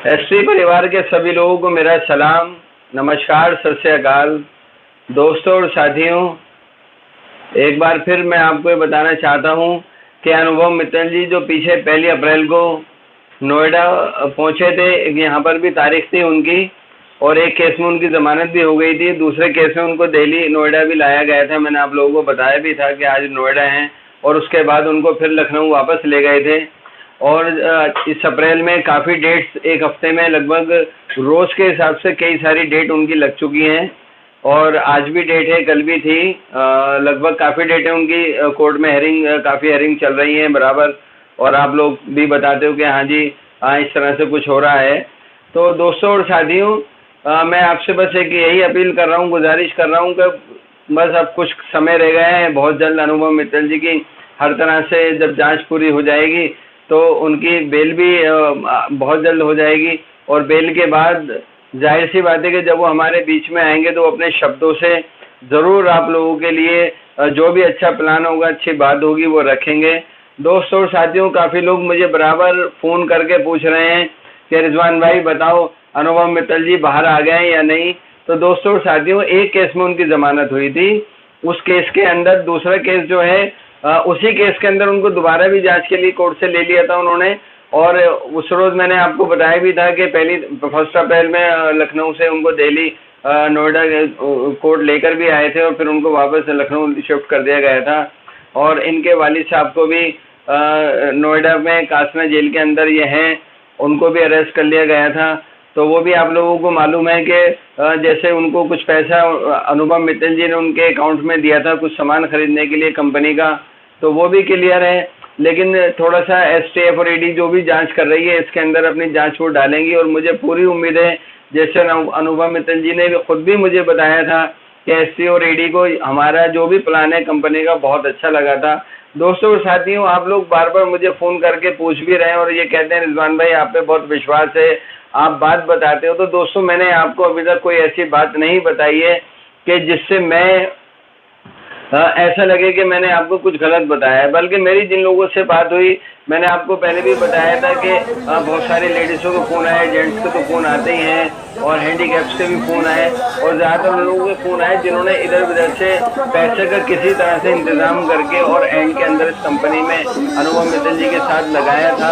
ST परिवार के सभी लोगों को मेरा सलाम, नमस्कार, सत श्री अकाल। दोस्तों और साथियों, एक बार फिर मैं आपको ये बताना चाहता हूँ कि अनुभव मित्तल जी जो पीछे 1 अप्रैल को नोएडा पहुँचे थे, यहाँ पर भी तारीख थी उनकी, और एक केस में उनकी जमानत भी हो गई थी। दूसरे केस में उनको दिल्ली नोएडा भी लाया गया था। मैंने आप लोगों को बताया भी था कि आज नोएडा हैं, और उसके बाद उनको फिर लखनऊ वापस ले गए थे। और इस अप्रैल में काफ़ी डेट्स, एक हफ्ते में लगभग रोज़ के हिसाब से कई सारी डेट उनकी लग चुकी हैं, और आज भी डेट है, कल भी थी। लगभग काफ़ी डेटें उनकी कोर्ट में काफ़ी हेयरिंग चल रही हैं बराबर। और आप लोग भी बताते हो कि हाँ जी, हाँ इस तरह से कुछ हो रहा है। तो दोस्तों और साथियों, मैं आपसे बस एक यही अपील कर रहा हूँ, गुजारिश कर रहा हूँ कि बस अब कुछ समय रह गए हैं। बहुत जल्द अनुभव मित्तल जी की हर तरह से जब जांच पूरी हो जाएगी तो उनकी बेल भी बहुत जल्द हो जाएगी। और बेल के बाद जाहिर सी बात है कि जब वो हमारे बीच में आएंगे तो अपने शब्दों से ज़रूर आप लोगों के लिए जो भी अच्छा प्लान होगा, अच्छी बात होगी, वो रखेंगे। दोस्तों और साथियों, काफ़ी लोग मुझे बराबर फ़ोन करके पूछ रहे हैं कि रिजवान भाई बताओ अनुभव मित्तल जी बाहर आ गए हैं या नहीं। तो दोस्तों और साथियों, एक केस में उनकी ज़मानत हुई थी। उस केस के अंदर दूसरा केस जो है, उसी केस के अंदर उनको दोबारा भी जांच के लिए कोर्ट से ले लिया था उन्होंने। और उस रोज़ मैंने आपको बताया भी था कि 1 अप्रैल में लखनऊ से उनको दिल्ली नोएडा कोर्ट लेकर भी आए थे, और फिर उनको वापस लखनऊ शिफ्ट कर दिया गया था। और इनके वालिद साहब को भी नोएडा में कासना जेल के अंदर ये हैं, उनको भी अरेस्ट कर लिया गया था। तो वो भी आप लोगों को मालूम है कि जैसे उनको कुछ पैसा अनुभव मित्तल जी ने उनके अकाउंट में दिया था कुछ सामान खरीदने के लिए कंपनी का, तो वो भी क्लियर है। लेकिन थोड़ा सा एसटीएफ और ईडी जो भी जांच कर रही है, इसके अंदर अपनी जांच वो डालेंगी। और मुझे पूरी उम्मीद है, जैसे अनुभव मित्तल जी ने खुद भी मुझे बताया था कि एसटी और ईडी को हमारा जो भी प्लान है कंपनी का बहुत अच्छा लगा था। दोस्तों और साथियों, आप लोग बार बार मुझे फ़ोन करके पूछ भी रहे हैं और ये कहते हैं रिजवान भाई आप पे बहुत विश्वास है, आप बात बताते हो। तो दोस्तों, मैंने आपको अभी तक कोई ऐसी बात नहीं बताई है कि जिससे मैं ऐसा लगे कि मैंने आपको कुछ गलत बताया है। बल्कि मेरी जिन लोगों से बात हुई, मैंने आपको पहले भी बताया था कि बहुत सारी लेडीज़ों को फ़ोन आए, जेंट्स के तो फ़ोन आते ही हैं, और हैंडीकैप्स के भी फ़ोन आए, और ज़्यादातर उन लोगों के फ़ोन आए जिन्होंने इधर उधर से पैसे का किसी तरह से इंतज़ाम करके और एंड के अंदर इस कंपनी में अनुभव मित्तल जी के साथ लगाया था।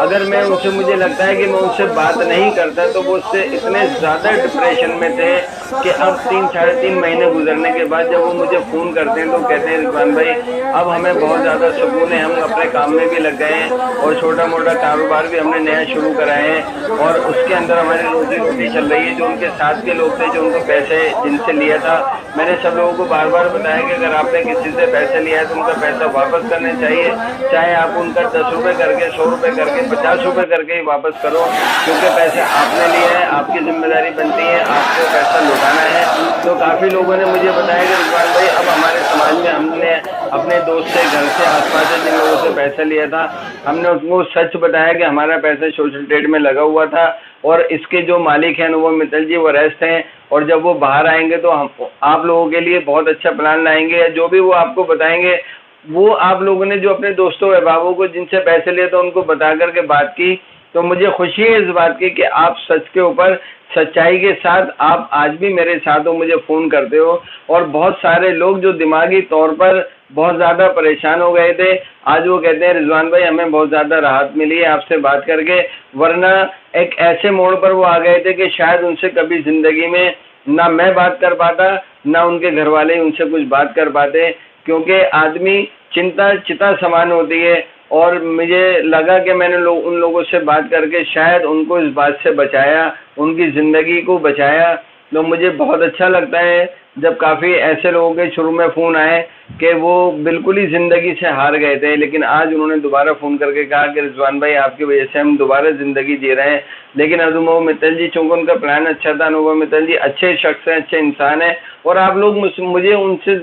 अगर मैं उनसे, मुझे लगता है कि मैं उनसे बात नहीं करता तो वो उससे इतने ज़्यादा डिप्रेशन में थे कि अब 3-3.5 महीने गुजरने के बाद जब वो मुझे फ़ोन करते हैं तो कहते हैं रिजवान भाई अब हमें बहुत ज़्यादा सुकून है, हम अपने काम में भी लग गए हैं, और छोटा मोटा कारोबार भी हमने नया शुरू कराए हैं, और उसके अंदर हमारी रोजी रोटी चल रही है। जो उनके साथ के लोग थे, जो उनको पैसे जिनसे लिया था, मैंने सब लोगों को बार बार बताया कि अगर आपने किसी से पैसे लिया है तो उनका पैसा वापस करना चाहिए, चाहे आप उनका 10 रुपये करके, 100 रुपये करके, 50 रुपये करके ही वापस करो, क्योंकि पैसे आपने लिए हैं, आपकी जिम्मेदारी बनती है, आपको पैसा लौटाना है। तो काफ़ी लोगों ने मुझे बताया कि रिजवान भाई अब हमारे समाज में हमने अपने दोस्त से, घर से, आसपास से जिन लोगों से पैसा लिया था, हमने उसको सच बताया कि हमारा पैसा सोशल ट्रेड में लगा हुआ था, और इसके जो मालिक हैं अनुभव मित्तल जी वो अरेस्ट हैं, और जब वो बाहर आएंगे तो हम आप लोगों के लिए बहुत अच्छा प्लान लाएंगे। या जो भी वो आपको बताएंगे, वो आप लोगों ने जो अपने दोस्तों अहबाबों को जिनसे पैसे लिए थे उनको बता करके बात की, तो मुझे खुशी है इस बात की कि आप सच के ऊपर, सच्चाई के साथ आप आज भी मेरे साथ हो, मुझे फ़ोन करते हो। और बहुत सारे लोग जो दिमागी तौर पर बहुत ज़्यादा परेशान हो गए थे, आज वो कहते हैं रिजवान भाई हमें बहुत ज़्यादा राहत मिली है आपसे बात करके, वरना एक ऐसे मोड़ पर वो आ गए थे कि शायद उनसे कभी ज़िंदगी में ना मैं बात कर पाता, ना उनके घर वाले उनसे कुछ बात कर पाते, क्योंकि आदमी चिंता चिता समान होती है। और मुझे लगा कि मैंने उन लोगों से बात करके शायद उनको इस बात से बचाया, उनकी ज़िंदगी को बचाया। तो मुझे बहुत अच्छा लगता है जब काफ़ी ऐसे लोगों के शुरू में फ़ोन आए कि वो बिल्कुल ही ज़िंदगी से हार गए थे, लेकिन आज उन्होंने दोबारा फ़ोन करके कहा कि रिजवान भाई आपकी वजह से हम दोबारा ज़िंदगी जी रहे हैं। लेकिन अनुभव मित्तल जी, चूँकि उनका प्लान अच्छा था, अनुभव मित्तल जी अच्छे शख्स हैं, अच्छे इंसान हैं, और आप लोग मुझे उनसे,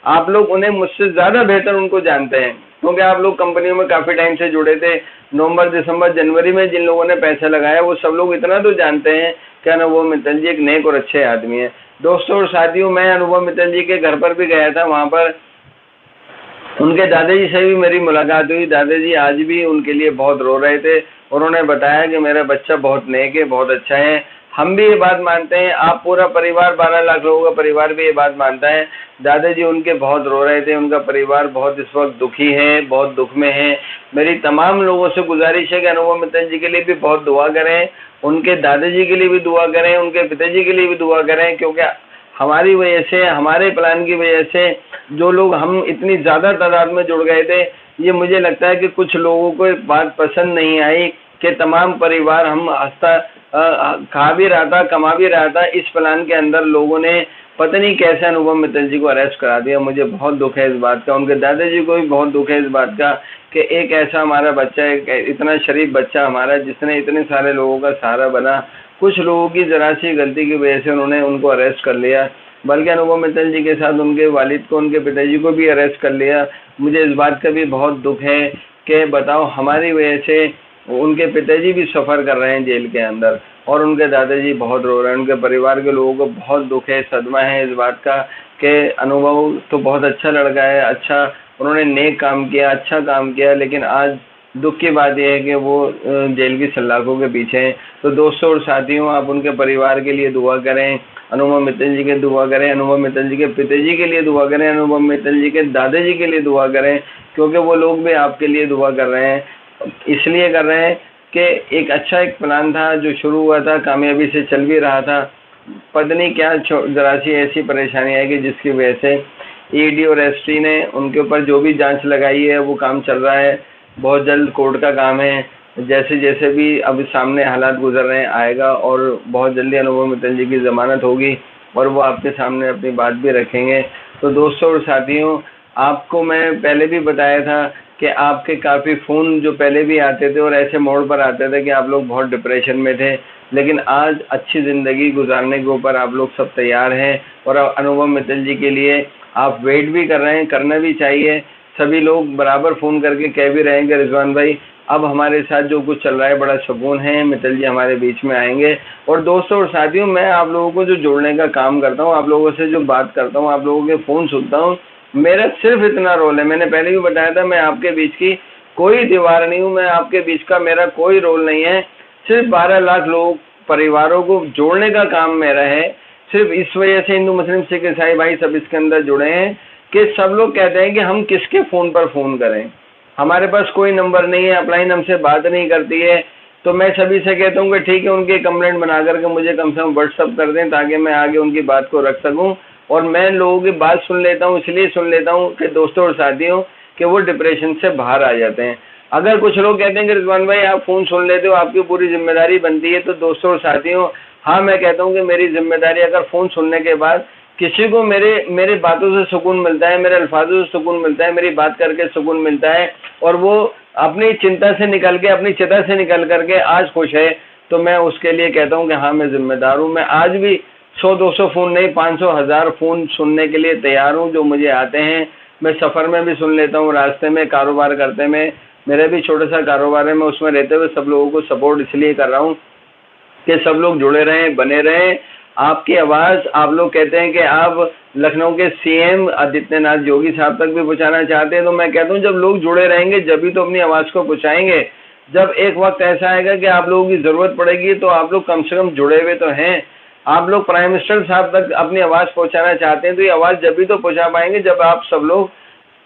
आप लोग उन्हें मुझसे ज़्यादा बेहतर उनको जानते हैं, क्योंकि आप लोग कंपनियों में काफ़ी टाइम से जुड़े थे। नवंबर, दिसंबर, जनवरी में जिन लोगों ने पैसा लगाया वो सब लोग इतना तो जानते हैं कि अनुभव मित्तल जी एक नेक और अच्छे आदमी हैं। दोस्तों और साथियों, मैं अनुभव मित्तल जी के घर पर भी गया था, वहाँ पर उनके दादाजी से भी मेरी मुलाकात हुई। दादाजी आज भी उनके लिए बहुत रो रहे थे। उन्होंने बताया कि मेरा बच्चा बहुत नेक है, बहुत अच्छा है। हम भी ये बात मानते हैं, आप पूरा परिवार 12 लाख लोगों का परिवार भी ये बात मानता है। दादाजी उनके बहुत रो रहे थे, उनका परिवार बहुत इस वक्त दुखी है, बहुत दुख में है। मेरी तमाम लोगों से गुजारिश है कि अनुभव मित्तल जी के लिए भी बहुत दुआ करें, उनके दादाजी के लिए भी दुआ करें, उनके पिताजी के लिए भी दुआ करें, क्योंकि हमारी वजह से, हमारे प्लान की वजह से जो लोग हम इतनी ज़्यादा तादाद में जुड़ गए थे, ये मुझे लगता है कि कुछ लोगों को बात पसंद नहीं आई कि तमाम परिवार हम हंसता खा भी रहा था, कमा भी रहा था, इस प्लान के अंदर लोगों ने पता नहीं कैसे अनुभव मित्तल जी को अरेस्ट करा दिया। मुझे बहुत दुख है इस बात का, उनके दादाजी को भी बहुत दुख है इस बात का कि एक ऐसा हमारा बच्चा है, इतना शरीफ बच्चा हमारा, जिसने इतने सारे लोगों का सहारा बना, कुछ लोगों की जरा सी गलती की वजह से उन्होंने उनको अरेस्ट कर लिया। बल्कि अनुभव मित्तल जी के साथ उनके वालिद को, उनके पिताजी को भी अरेस्ट कर लिया। मुझे इस बात का भी बहुत दुख है कि बताओ हमारी वजह से उनके पिताजी भी सफ़र कर रहे हैं जेल के अंदर, और उनके दादाजी बहुत रो रहे हैं। उनके परिवार के लोगों को बहुत दुख है, सदमा है इस बात का कि अनुभव तो बहुत अच्छा लड़का है, अच्छा उन्होंने नेक काम किया, अच्छा काम किया, लेकिन आज दुख की बात यह है कि वो जेल की सलाखों के पीछे हैं। तो दोस्तों और साथियों, आप उनके परिवार के लिए दुआ करें, अनुभव मित्तल जी के दुआ करें, अनुभव मित्तल जी के पिताजी के लिए दुआ करें, अनुभव मित्तल जी के दादाजी के लिए दुआ करें, क्योंकि वो लोग भी आपके लिए दुआ कर रहे हैं। इसलिए कर रहे हैं कि एक अच्छा एक प्लान था जो शुरू हुआ था, कामयाबी से चल भी रहा था, पता नहीं क्या जरा सी ऐसी परेशानी आई कि जिसकी वजह से ईडी और एसटी ने उनके ऊपर जो भी जांच लगाई है वो काम चल रहा है। बहुत जल्द कोर्ट का काम है, जैसे जैसे भी अब सामने हालात गुजर रहे हैं आएगा, और बहुत जल्दी अनुभव मित्तल जी की ज़मानत होगी और वो आपके सामने अपनी बात भी रखेंगे। तो दोस्तों और साथियों, आपको मैं पहले भी बताया था कि आपके काफ़ी फ़ोन जो पहले भी आते थे और ऐसे मोड़ पर आते थे कि आप लोग बहुत डिप्रेशन में थे, लेकिन आज अच्छी ज़िंदगी गुजारने के ऊपर आप लोग सब तैयार हैं, और अनुभव मित्तल जी के लिए आप वेट भी कर रहे हैं, करना भी चाहिए। सभी लोग बराबर फ़ोन करके कह भी रहे हैं कि रिजवान भाई अब हमारे साथ जो कुछ चल रहा है बड़ा सुकून है, मित्तल जी हमारे बीच में आएंगे। और दोस्तों और साथियों, मैं आप लोगों को जो जोड़ने का काम करता हूँ, आप लोगों से जो बात करता हूँ, आप लोगों के फ़ोन सुनता हूँ, मेरा सिर्फ इतना रोल है। मैंने पहले भी बताया था, मैं आपके बीच की कोई दीवार नहीं हूँ, मैं आपके बीच का मेरा कोई रोल नहीं है। सिर्फ 12 लाख लोग परिवारों को जोड़ने का काम मेरा है। सिर्फ इस वजह से हिंदू मुस्लिम सिख ईसाई भाई सब इसके अंदर जुड़े हैं कि सब लोग कहते हैं कि हम किसके फ़ोन पर फ़ोन करें, हमारे पास कोई नंबर नहीं है, अपलाइन हमसे बात नहीं करती है। तो मैं सभी से कहता हूँ कि ठीक है, उनकी कंप्लेंट बना करके मुझे कम से कम व्हाट्सअप कर दें, ताकि मैं आगे उनकी बात को रख सकूँ। और मैं लोगों की बात सुन लेता हूँ, इसलिए सुन लेता हूँ कि दोस्तों और साथियों कि वो डिप्रेशन से बाहर आ जाते हैं। अगर कुछ लोग कहते हैं कि रिजवान भाई आप फ़ोन सुन लेते हो, आपकी पूरी जिम्मेदारी बनती है, तो दोस्तों और साथियों, हाँ मैं कहता हूँ कि मेरी जिम्मेदारी, अगर फ़ोन सुनने के बाद किसी को मेरे बातों से सुकून मिलता है, मेरे अल्फाजों से सुकून मिलता है, मेरी बात करके सुकून मिलता है, और वो अपनी चिंता से निकल के, अपनी चिता से निकल करके आज खुश है, तो मैं उसके लिए कहता हूँ कि हाँ मैं जिम्मेदार हूँ। मैं आज भी 100-200 फ़ोन नहीं, 500-1000 फ़ोन सुनने के लिए तैयार हूँ जो मुझे आते हैं। मैं सफ़र में भी सुन लेता हूँ, रास्ते में, कारोबार करते में, मेरा भी छोटा सा कारोबार है, मैं उसमें रहते हुए सब लोगों को सपोर्ट इसलिए कर रहा हूँ कि सब लोग जुड़े रहें, बने रहें। आपकी आवाज़, आप लोग कहते हैं कि आप लखनऊ के सीएम आदित्यनाथ योगी साहब तक भी पहुंचाना चाहते हैं, तो मैं कहता हूं जब लोग जुड़े रहेंगे जब भी तो अपनी आवाज़ को पहुंचाएंगे। जब एक वक्त ऐसा आएगा कि आप लोगों की ज़रूरत पड़ेगी, तो आप लोग कम से कम जुड़े हुए तो हैं। आप लोग प्राइम मिनिस्टर साहब तक अपनी आवाज़ पहुंचाना चाहते हैं, तो ये आवाज़ जब भी तो पहुंचा पाएंगे जब आप सब लोग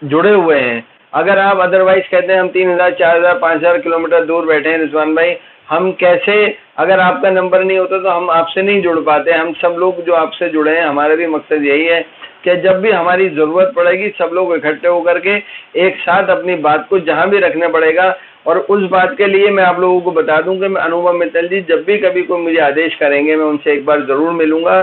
जुड़े हुए हैं। अगर आप अदरवाइज कहते हैं हम 3000, 4000, 5000 किलोमीटर दूर बैठे हैं रिजवान भाई, हम कैसे, अगर आपका नंबर नहीं होता तो हम आपसे नहीं जुड़ पाते। हम सब लोग जो आपसे जुड़े हैं, हमारा भी मकसद यही है कि जब भी हमारी ज़रूरत पड़ेगी सब लोग इकट्ठे होकर के एक साथ अपनी बात को जहां भी रखना पड़ेगा। और उस बात के लिए मैं आप लोगों को बता दूं कि मैं अनुभव मित्तल जी जब भी कभी कोई मुझे आदेश करेंगे, मैं उनसे एक बार ज़रूर मिलूंगा।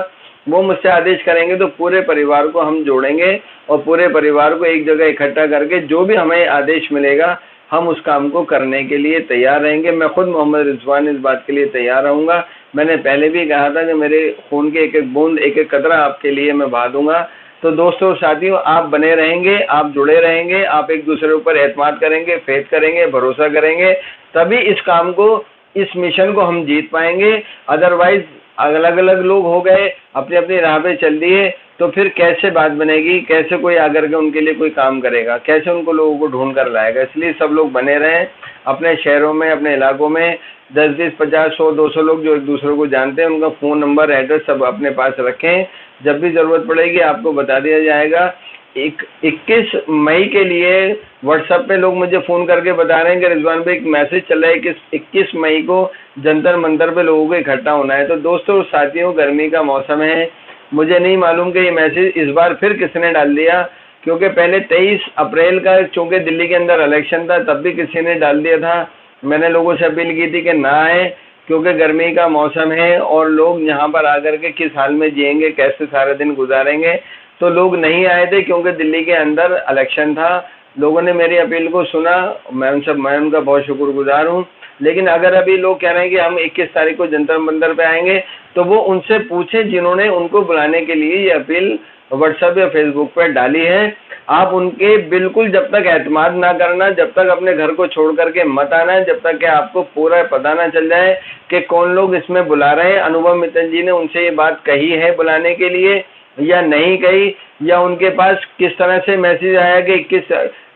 वो मुझसे आदेश करेंगे तो पूरे परिवार को हम जोड़ेंगे, और पूरे परिवार को एक जगह इकट्ठा करके जो भी हमें आदेश मिलेगा हम उस काम को करने के लिए तैयार रहेंगे। मैं खुद मोहम्मद रिजवान इस बात के लिए तैयार रहूँगा। मैंने पहले भी कहा था कि मेरे खून के एक एक बूंद, एक एक कतरा आपके लिए मैं बहा दूंगा। तो दोस्तों और साथियों, आप बने रहेंगे, आप जुड़े रहेंगे, आप एक दूसरे ऊपर एतमाद करेंगे, फेथ करेंगे, भरोसा करेंगे, तभी इस काम को, इस मिशन को हम जीत पाएंगे। अदरवाइज अलग अलग लोग हो गए, अपनी अपनी राह पे चल दिए, तो फिर कैसे बात बनेगी, कैसे कोई आकर के उनके लिए कोई काम करेगा, कैसे उनको लोगों को ढूंढ कर लाएगा। इसलिए सब लोग बने रहें अपने शहरों में, अपने इलाकों में 10, 20, 50, 100, 200 लोग जो एक दूसरे को जानते हैं, उनका फ़ोन नंबर, एड्रेस सब अपने पास रखें। जब भी ज़रूरत पड़ेगी आपको बता दिया जाएगा। 21 मई के लिए व्हाट्सएप पे लोग मुझे फ़ोन करके बता रहे हैं कि रिजवान भाई एक मैसेज चल रहा है कि 21 मई को जंतर मंतर पे लोगों को इकट्ठा होना है। तो दोस्तों और साथियों, गर्मी का मौसम है, मुझे नहीं मालूम कि ये मैसेज इस बार फिर किसने डाल दिया, क्योंकि पहले 23 अप्रैल का चूँकि दिल्ली के अंदर इलेक्शन था तब भी किसी ने डाल दिया था। मैंने लोगों से अपील की थी कि ना आए, क्योंकि गर्मी का मौसम है और लोग यहाँ पर आकर के किस हाल में जिएंगे, कैसे सारे दिन गुजारेंगे। तो लोग नहीं आए थे क्योंकि दिल्ली के अंदर इलेक्शन था। लोगों ने मेरी अपील को सुना, मैं उनका बहुत शुक्रगुजार हूँ। लेकिन अगर अभी लोग कह रहे हैं कि हम 21 तारीख को जंतर मंतर पे आएंगे, तो वो उनसे पूछें जिन्होंने उनको बुलाने के लिए ये अपील व्हाट्सएप या फेसबुक पर डाली है। आप उनके बिल्कुल जब तक एतमाद ना करना, जब तक अपने घर को छोड़ करके मत आना, जब तक कि आपको पूरा पता ना चल जाए कि कौन लोग इसमें बुला रहे हैं। अनुभव मित्तल जी ने उनसे ये बात कही है बुलाने के लिए या नहीं कही, या उनके पास किस तरह से मैसेज आया कि 21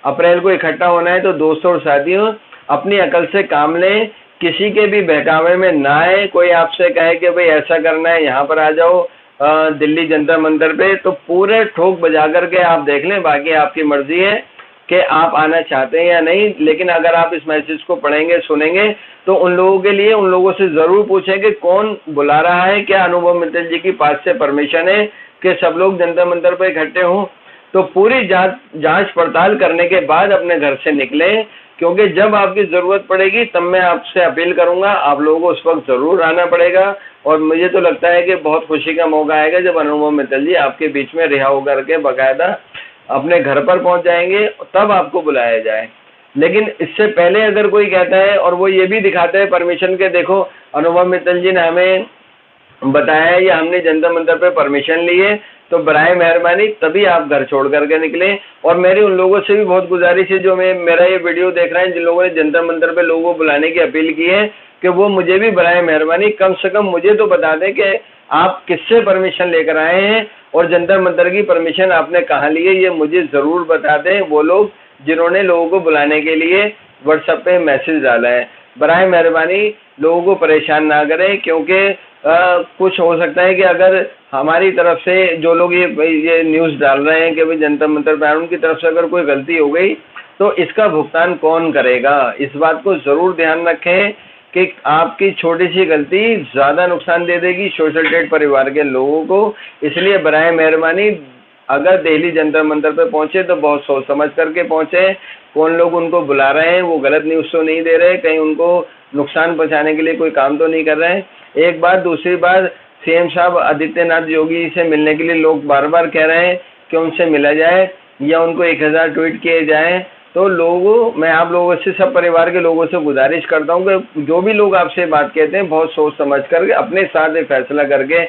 अप्रैल को इकट्ठा होना है। तो दोस्तों और साथियों, अपनी अकल से काम लें, किसी के भी बहकावे में ना आए। कोई आपसे कहे कि भाई ऐसा करना है, यहाँ पर आ जाओ दिल्ली जंतर मंतर पे, तो पूरे ठोक बजा करके आप देख लें। बाकी आपकी मर्जी है कि आप आना चाहते हैं या नहीं। लेकिन अगर आप इस मैसेज को पढ़ेंगे, सुनेंगे, तो उन लोगों के लिए उन लोगों से ज़रूर पूछें कि कौन बुला रहा है, क्या अनुभव मित्तल जी की पास से परमिशन है कि सब लोग जंतर मंतर पर इकट्ठे हों। तो पूरी जांच पड़ताल करने के बाद अपने घर से निकलें, क्योंकि जब आपकी ज़रूरत पड़ेगी तब मैं आपसे अपील करूंगा, आप लोगों को उस वक्त ज़रूर आना पड़ेगा। और मुझे तो लगता है कि बहुत खुशी का मौका आएगा जब अनुभव मित्तल जी आपके बीच में रिहा होकर के बाकायदा अपने घर पर पहुंच जाएंगे, तब आपको बुलाया जाए। लेकिन इससे पहले अगर कोई कहता है और वो ये भी दिखाता है परमिशन के, देखो अनुभव मित्तल जी ने हमें बताया या हमने जंतर मंतर पे परमिशन ली है, तो बराए मेहरबानी तभी आप घर छोड़ करके निकलें। और मेरी उन लोगों से भी बहुत गुजारिश है जो मेरा ये वीडियो देख रहे हैं, जिन लोगों ने जंतर मंतर पे लोगों को बुलाने की अपील की है, कि वो मुझे भी बराए मेहरबानी कम से कम मुझे तो बता दें कि आप किससे परमिशन लेकर आए हैं और जंतर मंतर की परमिशन आपने कहाँ ली है। ये मुझे ज़रूर बता दें वो लोग जिन्होंने लोगों को बुलाने के लिए व्हाट्सएप पे मैसेज डाला है। बराए मेहरबानी लोगों को परेशान ना करें, क्योंकि कुछ हो सकता है कि अगर हमारी तरफ से जो लोग ये न्यूज़ डाल रहे हैं कि भाई जंतर मंतर पर, उनकी तरफ से अगर कोई गलती हो गई तो इसका भुगतान कौन करेगा। इस बात को ज़रूर ध्यान रखें कि आपकी छोटी सी गलती ज़्यादा नुकसान दे देगी सोशल ट्रेड परिवार के लोगों को। इसलिए बराए मेहरबानी अगर दिल्ली जंतर मंतर पे पहुंचे तो बहुत सोच समझ करके पहुंचे। कौन लोग उनको बुला रहे हैं वो गलत न्यूज़ तो नहीं दे रहे, कहीं उनको नुकसान पहुंचाने के लिए कोई काम तो नहीं कर रहे हैं। एक बात, दूसरी बात, सीएम साहब आदित्यनाथ योगी से मिलने के लिए लोग बार बार कह रहे हैं कि उनसे मिला जाए या उनको 1000 ट्वीट किए जाएं। तो मैं आप लोगों से, सब परिवार के लोगों से गुजारिश करता हूं कि जो भी लोग आपसे बात कहते हैं बहुत सोच समझ करके अपने साथ एक फैसला करके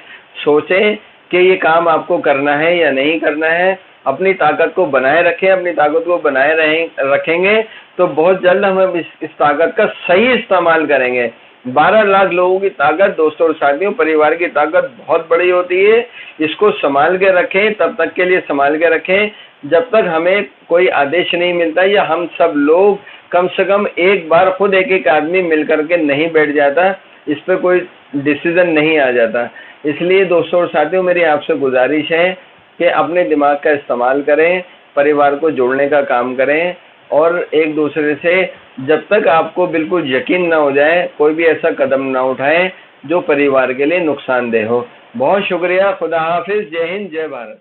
सोचें कि ये काम आपको करना है या नहीं करना है। अपनी ताकत को बनाए रखें, अपनी ताकत को बनाए रखेंगे तो बहुत जल्द हम इस ताकत का सही इस्तेमाल करेंगे। 12 लाख लोगों की ताकत, दोस्तों और साथियों, परिवार की ताकत बहुत बड़ी होती है। इसको संभाल के रखें, तब तक के लिए संभाल के रखें जब तक हमें कोई आदेश नहीं मिलता या हम सब लोग कम से कम एक बार खुद एक आदमी मिल करके नहीं बैठ जाता, इस पर कोई डिसीजन नहीं आ जाता। इसलिए दोस्तों और साथियों, मेरी आपसे गुजारिश है कि अपने दिमाग का इस्तेमाल करें, परिवार को जोड़ने का काम करें और एक दूसरे से जब तक आपको बिल्कुल यकीन ना हो जाए कोई भी ऐसा कदम ना उठाएं जो परिवार के लिए नुकसानदेह हो। बहुत शुक्रिया, खुदा हाफिज, जय हिंद, जय भारत।